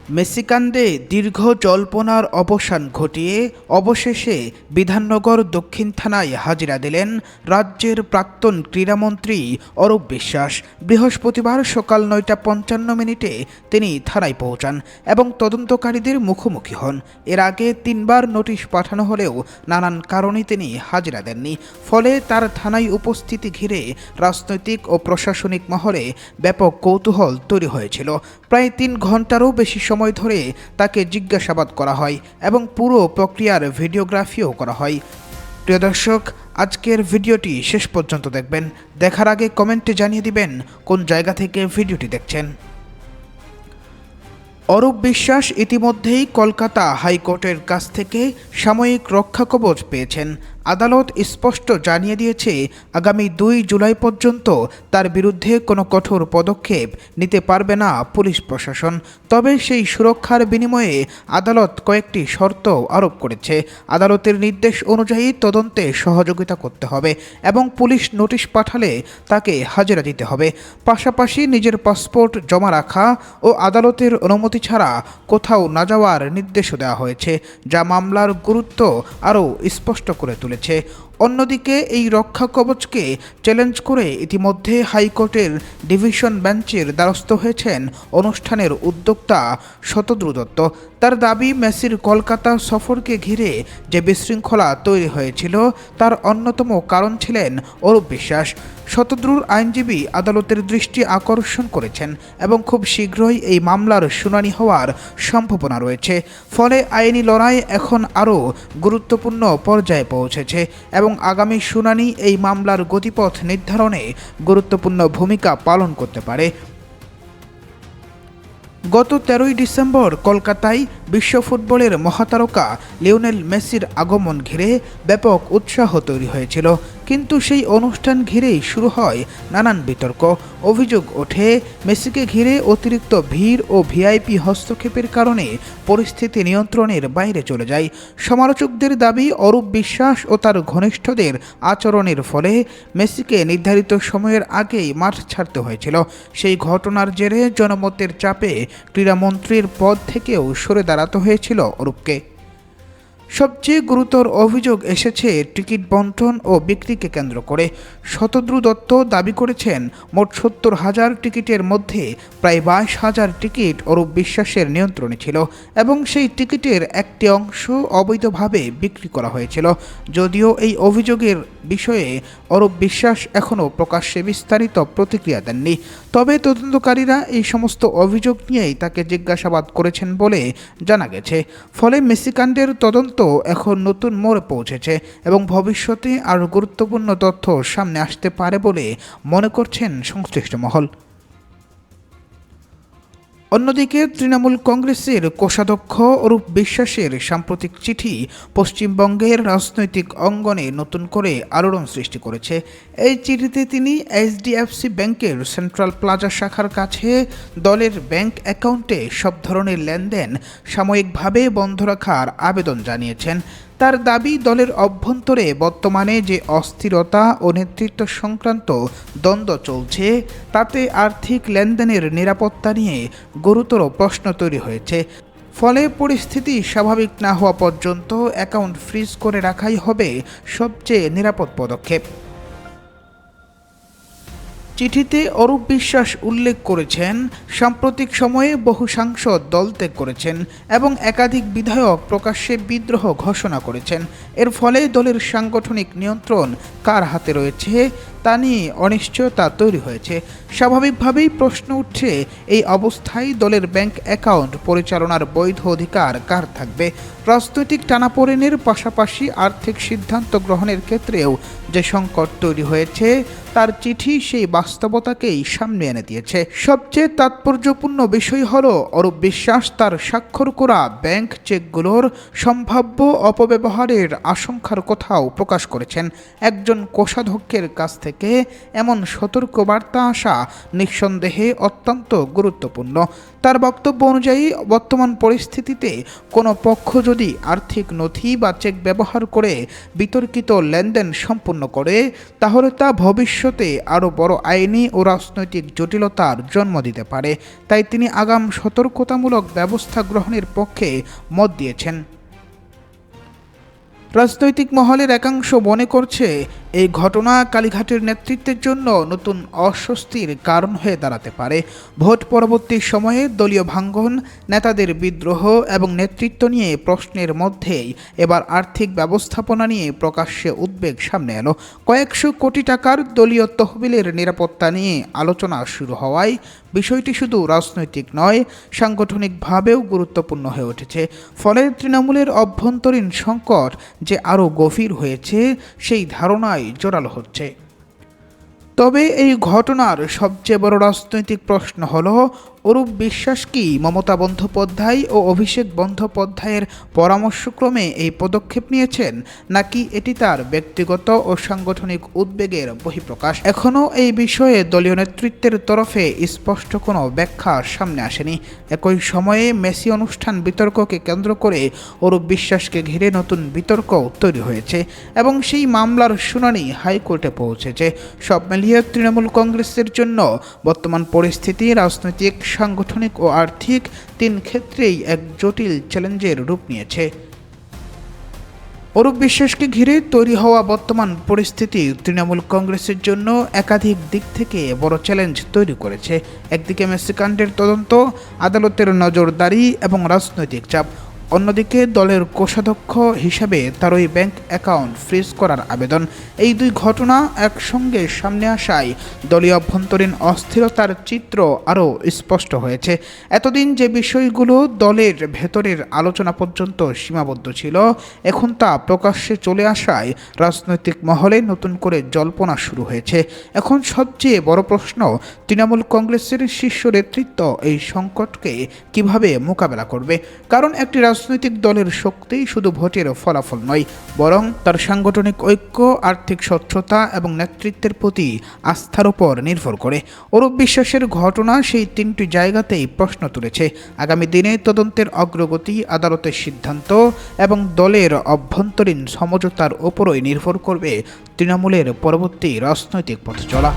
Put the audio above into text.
মেসিকাণ্ডে দীর্ঘ জল্পনার অবসান ঘটিয়ে অবশেষে বিধাননগর দক্ষিণ থানায় হাজিরা দিলেন রাজ্যের প্রাক্তন ক্রীড়ামন্ত্রী অরূপ বিশ্বাস। বৃহস্পতিবার সকাল ৯টা ৫৫ তিনি থানায় পৌঁছান এবং তদন্তকারীদের মুখোমুখি হন। এর আগে ৩বার নোটিশ পাঠানো হলেও নানান কারণে তিনি হাজিরা দেননি। ফলে তার থানায় উপস্থিতি ঘিরে রাজনৈতিক ও প্রশাসনিক মহলে ব্যাপক কৌতূহল তৈরি হয়েছিল। প্রায় ৩ ঘন্টারও বেশি সময় ধরে তাকে জিজ্ঞাসাবাদ করা হয় এবং পুরো প্রক্রিয়ার ভিডিওগ্রাফিও করা হয়। প্রিয় দর্শক, আজকের ভিডিওটি শেষ পর্যন্ত দেখবেন। দেখার আগে কমেন্টে জানিয়ে দিবেন কোন জায়গা থেকে ভিডিওটি দেখছেন। অরূপ বিশ্বাস ইতিমধ্যেই কলকাতা হাইকোর্টের কাছ থেকে সাময়িক রক্ষাকবচ পেয়েছেন। আদালত স্পষ্ট জানিয়ে দিয়েছে, আগামী ২ জুলাই পর্যন্ত তার বিরুদ্ধে কোনো কঠোর পদক্ষেপ নিতে পারবে না পুলিশ প্রশাসন। তবে সেই সুরক্ষার বিনিময়ে আদালত কয়েকটি শর্ত আরোপ করেছে। আদালতের নির্দেশ অনুযায়ী তদন্তে সহযোগিতা করতে হবে এবং পুলিশ নোটিশ পাঠালে তাকে হাজিরা দিতে হবে। পাশাপাশি নিজের পাসপোর্ট জমা রাখা ও আদালতের অনুমতি ছাড়া কোথাও না যাওয়ার নির্দেশও দেওয়া হয়েছে, যা মামলার গুরুত্ব আরও স্পষ্ট করে তুলেছে। অন্যদিকে এই রক্ষা কবচকে চ্যালেঞ্জ করে ইতিমধ্যে হাইকোর্টের ডিভিশন বেঞ্চের দ্বারস্থ হয়েছেন অনুষ্ঠানের উদ্যোক্তা শতদ্রু দত্ত। তার দাবি, মেসির কলকাতা সফরকে ঘিরে যে বিশৃঙ্খলা তৈরি হয়েছিল তার অন্যতম কারণ ছিলেন অরূপ বিশ্বাস। শতদ্রুর আইনজীবী আদালতের দৃষ্টি আকর্ষণ করেছেন এবং খুব শীঘ্রই এই মামলার শুনানি হওয়ার সম্ভাবনা রয়েছে। ফলে আইনি লড়াই এখন আরও গুরুত্বপূর্ণ পর্যায়ে পৌঁছেছে এবং আগামী শুনানি এই মামলার গতিপথ নির্ধারণে গুরুত্বপূর্ণ ভূমিকা পালন করতে পারে। গত ১৩ই ডিসেম্বর কলকাতায় বিশ্ব ফুটবলের মহাতারকা লিওনেল মেসির আগমন ঘিরে ব্যাপক উৎসাহ তৈরি হয়েছিল, কিন্তু সেই অনুষ্ঠান ঘিরেই শুরু হয় নানান বিতর্ক। অভিযোগ ওঠে, মেসিকে ঘিরে অতিরিক্ত ভিড় ও ভিআইপি হস্তক্ষেপের কারণে পরিস্থিতি নিয়ন্ত্রণের বাইরে চলে যায়। সমালোচকদের দাবি, অরূপ বিশ্বাস ও তার ঘনিষ্ঠদের আচরণের ফলে মেসিকে নির্ধারিত সময়ের আগেই মাঠ ছাড়তে হয়েছিল। সেই ঘটনার জেরে জনমতের চাপে ক্রীড়ামন্ত্রীর পদ থেকেও সরে দাঁড়াতে হয়েছিল অরূপকে। সবচেয়ে গুরুতর অভিযোগ এসেছে টিকিট বণ্টন ও বিক্রিকে কেন্দ্র করে। শতদ্রু দত্ত দাবি করেছেন, মোট ৭০,০০০ টিকিটের মধ্যে প্রায় ২২,০০০ টিকিট অরূপ বিশ্বাসের নিয়ন্ত্রণে ছিল এবং সেই টিকিটের একটি অংশ অবৈধভাবে বিক্রি করা হয়েছিল। যদিও এই অভিযোগের বিষয়ে অরূপ বিশ্বাস এখনও প্রকাশ্যে বিস্তারিত প্রতিক্রিয়া দেননি, তবে তদন্তকারীরা এই সমস্ত অভিযোগ নিয়েই তাকে জিজ্ঞাসাবাদ করেছেন বলে জানা গেছে। ফলে মেসিকাণ্ডের তদন্ত এখন নতুন মোড়ে পৌঁছেছে এবং ভবিষ্যতে আরও গুরুত্বপূর্ণ তথ্য সামনে আসতে পারে বলে মনে করছেন সংশ্লিষ্ট মহল। অন্যদিকে তৃণমূল কংগ্রেসের কোষাধ্যক্ষ অরূপ বিশ্বাসের সাম্প্রতিক চিঠি পশ্চিমবঙ্গের রাজনৈতিক অঙ্গনে নতুন করে আলোড়ন সৃষ্টি করেছে। এই চিঠিতে তিনি এইচডিএফসি ব্যাংকের সেন্ট্রাল প্লাজা শাখার কাছে দলের ব্যাংক অ্যাকাউন্টে সব ধরনের লেনদেন সাময়িকভাবে বন্ধ রাখার আবেদন জানিয়েছেন। তার দাবি, দলের অভ্যন্তরে বর্তমানে যে অস্থিরতা ও নেতৃত্ব সংক্রান্ত দ্বন্দ্ব চলছে তাতে আর্থিক লেনদেনের নিরাপত্তা নিয়ে গুরুতর প্রশ্ন তৈরি হয়েছে। ফলে পরিস্থিতি স্বাভাবিক না হওয়া পর্যন্ত অ্যাকাউন্ট ফ্রিজ করে রাখাই হবে সবচেয়ে নিরাপদ পদক্ষেপ। চিঠিতে অরূপ বিশ্বাস উল্লেখ করেছেন, সাম্প্রতিক সময়ে বহু সাংসদ দল ত্যাগ করেছেন এবং একাধিক বিধায়ক প্রকাশ্যে বিদ্রোহ ঘোষণা করেছেন। এর ফলে দলের সাংগঠনিক নিয়ন্ত্রণ কার হাতে রয়েছে তা নিয়ে অনিশ্চয়তা তৈরি হয়েছে। স্বাভাবিকভাবেই প্রশ্ন উঠছে, এই অবস্থায় দলের ব্যাংক অ্যাকাউন্ট পরিচালনার বৈধ অধিকার কার থাকবে? রাজনৈতিক টানাপোড়েনের পাশাপাশি আর্থিক সিদ্ধান্ত গ্রহণের ক্ষেত্রেও যে সংকট তৈরি হয়েছে তার চিঠি সেই বাস্তবতাকেই সামনে এনে দিয়েছে। সবচেয়ে তাৎপর্যপূর্ণ বিষয় হল, অরূপ বিশ্বাস তার স্বাক্ষর করা ব্যাংক চেকগুলোর সম্ভাব্য অপব্যবহারের আশঙ্কার কথাও প্রকাশ করেছেন। একজন কোষাধ্যক্ষের কাছ থেকে এমন সতর্কবার্তা আসা নিঃসন্দেহে অত্যন্ত গুরুত্বপূর্ণ। তার বক্তব্য অনুযায়ী, বর্তমান পরিস্থিতিতে কোনো পক্ষ যদি আর্থিক নথি বা চেক ব্যবহার করে বিতর্কিত লেনদেন সম্পূর্ণ করে, তাহলে তা ভবিষ্যৎ ভবিষ্যতে আরও বড় আইনি ও রাজনৈতিক জটিলতার জন্ম দিতে পারে, তাই তিনি আগাম সতর্কতামূলক ব্যবস্থা গ্রহণের পক্ষে মত দিয়েছেন। রাজনৈতিক মহলের একাংশ মনে করছে এই ঘটনা কালীঘাটের নেতৃত্বের জন্য নতুন অস্বস্তির কারণ হয়ে দাঁড়াতে পারে। ভোট পরবর্তী সময়ে দলীয় ভাঙ্গন, নেতাদের বিদ্রোহ এবং নেতৃত্ব নিয়ে প্রশ্নের মধ্যেই এবার আর্থিক ব্যবস্থাপনা নিয়ে প্রকাশ্যে উদ্বেগ সামনে এলো। কয়েকশো কোটি টাকার দলীয় তহবিলের নিরাপত্তা নিয়ে আলোচনা শুরু হওয়ায় বিষয়টি শুধু রাজনৈতিক নয়, সাংগঠনিকভাবেও গুরুত্বপূর্ণ হয়ে উঠেছে। ফলে তৃণমূলের অভ্যন্তরীণ সংকট যে আরও গভীর হয়েছে সেই ধারণায় জোরালো হচ্ছে। তবে এই ঘটনার সবচেয়ে বড় রাজনৈতিক প্রশ্ন হলো, অরূপ বিশ্বাস কি মমতা বন্দ্যোপাধ্যায় ও অভিষেক বন্দ্যোপাধ্যায়ের পরামর্শক্রমে এই পদক্ষেপ নিয়েছেন, নাকি এটি তার ব্যক্তিগত ও সাংগঠনিক উদ্বেগের বহিঃপ্রকাশ? এখনও এই বিষয়ে দলীয় নেতৃত্বের তরফে স্পষ্ট কোনো ব্যাখ্যা সামনে আসেনি। একই সময়ে মেসি অনুষ্ঠান বিতর্ককে কেন্দ্র করে অরূপ বিশ্বাসকে ঘিরে নতুন বিতর্ক তৈরি হয়েছে এবং সেই মামলার শুনানি হাইকোর্টে পৌঁছেছে। সব মিলিয়ে তৃণমূল কংগ্রেসের জন্য বর্তমান পরিস্থিতি রাজনৈতিক, সাংগঠনিক ও আর্থিক তিন ক্ষেত্রেই এক জটিল চ্যালেঞ্জের রূপ নিয়েছে। অরূপ বিশ্বাসকে ঘিরে তৈরি হওয়া বর্তমান পরিস্থিতি তৃণমূল কংগ্রেসের জন্য একাধিক দিক থেকে বড় চ্যালেঞ্জ তৈরি করেছে। একদিকে মেসি কাণ্ডের তদন্ত, আদালতের নজরদারি এবং রাজনৈতিক চাপ, অন্যদিকে দলের কোষাধ্যক্ষ হিসাবে তার ওই ব্যাংক অ্যাকাউন্ট ফ্রিজ করার আবেদন। এই দুই ঘটনা একসঙ্গে সামনে আসায় দলীয় অভ্যন্তরীণ অস্থিরতার চিত্র আরও স্পষ্ট হয়েছে। এতদিন যে বিষয়গুলো দলের ভেতরের আলোচনা পর্যন্ত সীমাবদ্ধ ছিল, এখন তা প্রকাশ্যে চলে আসায় রাজনৈতিক মহলে নতুন করে জল্পনা শুরু হয়েছে। এখন সবচেয়ে বড় প্রশ্ন, তৃণমূল কংগ্রেসের শীর্ষ নেতৃত্ব এই সংকটকে কিভাবে মোকাবেলা করবে। কারণ একটি রাজনৈতিক দলের শক্তি শুধু ভোটের ফলাফল নয়, বরং তার সাংগঠনিক ঐক্য, আর্থিক স্বচ্ছতা এবং নেতৃত্বের প্রতি আস্থার উপর নির্ভর করে। অরূপ বিশ্বাসের ঘটনা সেই তিনটি জায়গাতেই প্রশ্ন তুলেছে। আগামী দিনে তদন্তের অগ্রগতি, আদালতের সিদ্ধান্ত এবং দলের অভ্যন্তরীণ সমঝোতার উপরই নির্ভর করবে তৃণমূলের পরবর্তী রাজনৈতিক পথ চলা।